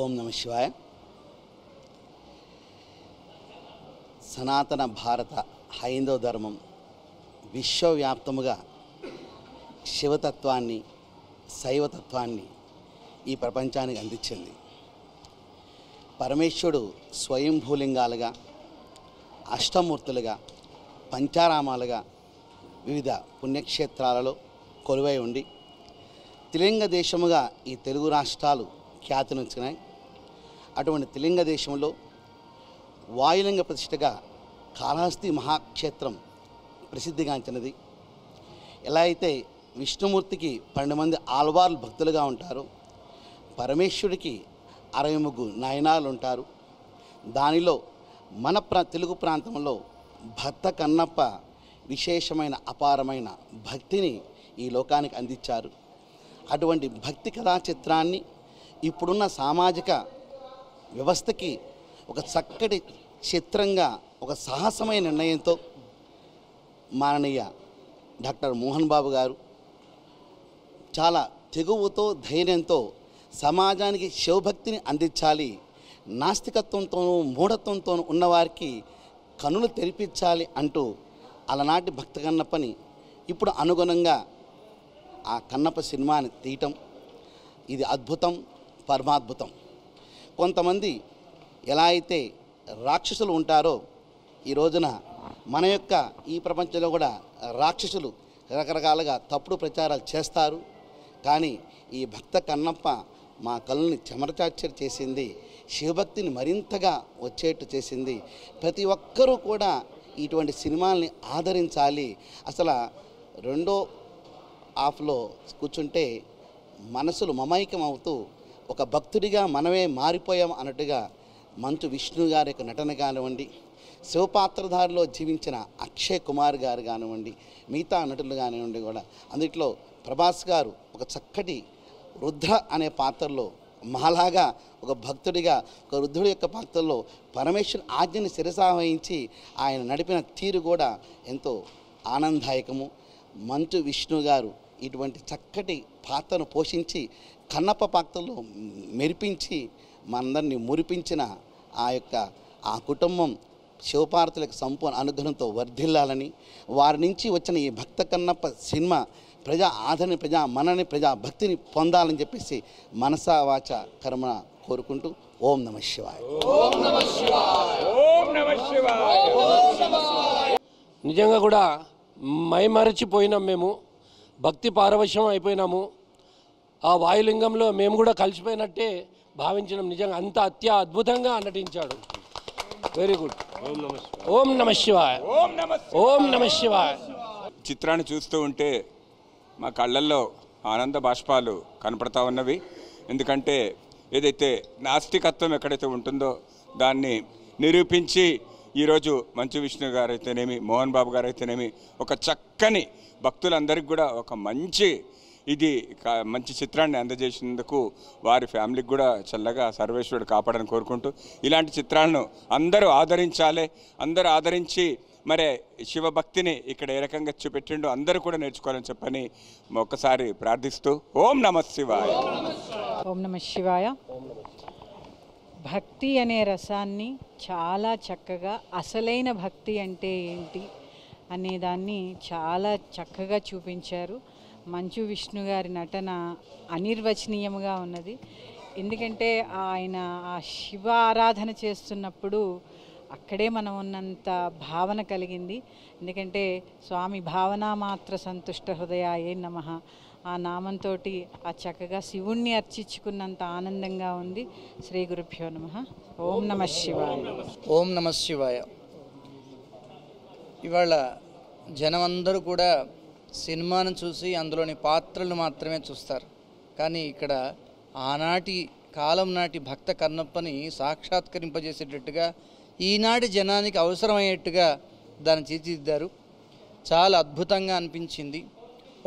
ఓం నమ శివాయ. సనాతన భారత హైందవ ధర్మం విశ్వవ్యాప్తముగా శివతత్వాన్ని, శైవతత్వాన్ని ఈ ప్రపంచానికి అందించింది. పరమేశ్వరుడు స్వయంభూలింగాలుగా, అష్టమూర్తులుగా, పంచారామాలుగా వివిధ పుణ్యక్షేత్రాలలో కొలువై ఉండి త్రిలింగ దేశముగా ఈ తెలుగు రాష్ట్రాలు ఖ్యాతినిచ్చినాయి. అటువంటి త్రిలింగ దేశంలో వాయులింగ ప్రతిష్టగా కాళహస్తి మహాక్షేత్రం ప్రసిద్ధిగాంచినది. ఎలా అయితే విష్ణుమూర్తికి 12 మంది ఆల్వార్లు భక్తులుగా ఉంటారు, పరమేశ్వరుడికి 63 నయనాలు ఉంటారు. దానిలో మన తెలుగు ప్రాంతంలో భక్త కన్నప్ప విశేషమైన అపారమైన భక్తిని ఈ లోకానికి అందించారు. అటువంటి భక్తి కథా చిత్రాన్ని ఇప్పుడున్న సామాజిక వ్యవస్థకి ఒక చక్కటి చిత్రంగా, ఒక సాహసమైన నిర్ణయంతో మాననీయ డాక్టర్ మోహన్ బాబు గారు చాలా తెగువతో, ధైర్యంతో సమాజానికి శివభక్తిని అందించాలి, నాస్తికత్వంతోనూ మూఢత్వంతోనూ ఉన్నవారికి కనులు తెరిపించాలి అంటూ అలనాటి భక్త కన్నప్పని ఇప్పుడు అనుగుణంగా ఆ కన్నప్ప సినిమాని తీయటం, ఇది అద్భుతం, పరమాద్భుతం. కొంతమంది ఎలా అయితే రాక్షసులు ఉంటారో, ఈ రోజున మన యొక్క ఈ ప్రపంచంలో కూడా రాక్షసులు రకరకాలుగా తప్పుడు ప్రచారాలు చేస్తారు. కానీ ఈ భక్త కన్నప్ప మా కళ్ళని చెమరచార్చర్ చేసింది, శివభక్తిని మరింతగా వచ్చేట్టు చేసింది. ప్రతి ఒక్కరూ కూడా ఇటువంటి సినిమాల్ని ఆదరించాలి. అసలు రెండో హాఫ్లో కూర్చుంటే మనసులు మమైకం అవుతూ ఒక భక్తుడిగా మనమే మారిపోయాం అన్నట్టుగా మంచు విష్ణు గారి యొక్క నటన కానివ్వండి, శివపాత్రధారిలో జీవించిన అక్షయ్ కుమార్ గారు కానివ్వండి, మిగతా నటులు కానివ్వండి కూడా, అందుట్లో ప్రభాస్ గారు ఒక చక్కటి రుద్ర అనే పాత్రలో మహాలాగా ఒక భక్తుడిగా, ఒక రుద్రుడి యొక్క పాత్రలో పరమేశ్వరు ఆజ్ఞని శిరసావహించి ఆయన నడిపిన తీరు కూడా ఎంతో ఆనందదాయకము. మంచు విష్ణు గారు ఇటువంటి చక్కటి పాత్రను పోషించి కన్నప్ప పాత్రలో మెరిపించి మనందరినీ మురిపించిన ఆ కుటుంబం శివపార్వతులకు సంపూర్ణ అనుగ్రహంతో వర్ధిల్లాలని, వారి నుంచి వచ్చిన ఈ భక్త కన్నప్ప సినిమా ప్రజా ఆదరణ, ప్రజా మనని, ప్రజా భక్తిని పొందాలని చెప్పేసి మనసా వాచ కర్మ కోరుకుంటూ ఓం నమ శివాయ. ఓం నమ శివాయ. ఓం నమ శివాయ. నిజంగా కూడా మైమరచిపోయినాం, మేము భక్తి పారవశ్యం అయిపోయినాము. ఆ వాయులింగంలో మేము కూడా కలిసిపోయినట్టే భావించినాం. నిజంగా అంత అద్భుతంగా నటించాడు. Very good. ఓం నమ శివాయ. ఓం నమ శివాయ. చిత్రాన్ని చూస్తూ ఉంటే మా కళ్ళల్లో ఆనంద బాష్పాలు కనపడతా ఉన్నవి. ఎందుకంటే ఏదైతే నాస్తికత్వం ఎక్కడైతే ఉంటుందో దాన్ని నిరూపించి ఈరోజు మంచు విష్ణు గారు అయితేనేమి, మోహన్ బాబు గారు అయితేనేమి, ఒక చక్కని భక్తులందరికీ కూడా ఒక మంచి చిత్రాన్ని అందజేసినందుకు వారి ఫ్యామిలీకి కూడా చల్లగా సర్వేశ్వరుడు కాపాడని కోరుకుంటూ, ఇలాంటి చిత్రాలను అందరూ ఆదరించాలి. అందరూ ఆదరించి మరి శివభక్తిని ఇక్కడ ఏ రకంగా చూపెట్టిండో అందరూ కూడా నేర్చుకోవాలని చెప్పని ఒక్కసారి ప్రార్థిస్తూ ఓం నమ శివాయ. ఓం నమ శివాయ. భక్తి అనే రసాన్ని చాలా చక్కగా, అసలైన భక్తి అంటే ఏంటి అనేదాన్ని చాలా చక్కగా చూపించారు. మంచు విష్ణు గారి నటన అనిర్వచనీయంగా ఉన్నది. ఎందుకంటే ఆయన ఆ శివ ఆరాధన చేస్తున్నప్పుడు అక్కడే మనం ఉన్నంత భావన కలిగింది. ఎందుకంటే స్వామి భావనా మాత్ర సంతుష్ట హృదయాయే నమః ఆ నామంతో ఆ చక్కగా శివుణ్ణి అర్చించుకున్నంత ఆనందంగా ఉంది. శ్రీ గురుభ్యో నమః. ఓం నమ శివాయ. ఓం నమ శివాయ. ఇవాళ జనమందరూ కూడా సినిమాను చూసి అందులోని పాత్రలు మాత్రమే చూస్తారు. కానీ ఇక్కడ ఆనాటి కాలం నాటి భక్త కన్నప్పని సాక్షాత్కరింపజేసేటట్టుగా, ఈనాటి జనానికి అవసరమయ్యేట్టుగా దాన్ని తీర్చిదిద్దారు. చాలా అద్భుతంగా అనిపించింది.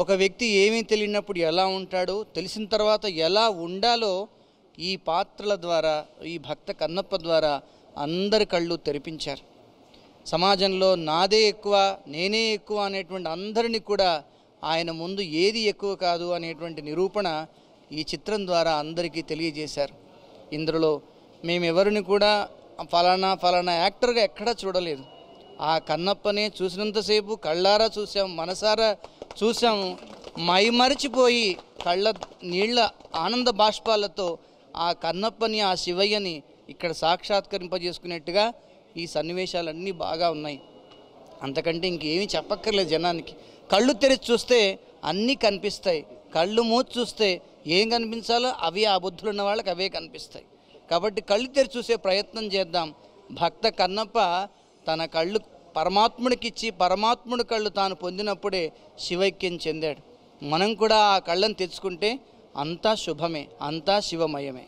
ఒక వ్యక్తి ఏమీ తెలియనప్పుడు ఎలా ఉంటాడో, తెలిసిన తర్వాత ఎలా ఉండాలో ఈ పాత్రల ద్వారా, ఈ భక్త కన్నప్ప ద్వారా అందరి కళ్ళు తెరిపించారు. సమాజంలో నాదే ఎక్కువ, నేనే ఎక్కువ అనేటువంటి అందరినీ కూడా ఆయన ముందు ఏది ఎక్కువ కాదు అనేటువంటి నిరూపణ ఈ చిత్రం ద్వారా అందరికీ తెలియజేశారు. ఇందులో మేమెవరిని కూడా ఫలానా యాక్టర్గా ఎక్కడా చూడలేదు. ఆ కన్నప్పనే చూసినంతసేపు కళ్ళారా చూసాం, మనసారా చూసాము, మైమరిచిపోయి కళ్ళ నీళ్ళ ఆనంద బాష్పాలతో ఆ కన్నప్పని, ఆ శివయ్యని ఇక్కడ సాక్షాత్కరింపజేసుకునేట్టుగా ఈ సన్నివేశాలన్నీ బాగా ఉన్నాయి. అంతకంటే ఇంకేమీ చెప్పక్కర్లేదు జనానికి. కళ్ళు తెరిచి చూస్తే అన్నీ కనిపిస్తాయి, కళ్ళు మూసి చూస్తే ఏం కనిపించాలో అవి ఆ బుద్ధులు ఉన్న వాళ్ళకి అవే కనిపిస్తాయి. కాబట్టి కళ్ళు తెరిచి చూసే ప్రయత్నం చేద్దాం. భక్త కన్నప్ప తన కళ్ళు పరమాత్ముడికిచ్చి పరమాత్ముడి కళ్ళు తాను పొందినప్పుడే శివైక్యం చెందాడు. మనం కూడా ఆ కళ్ళను తెచ్చుకుంటే అంతా శుభమే, అంతా శివమయమే.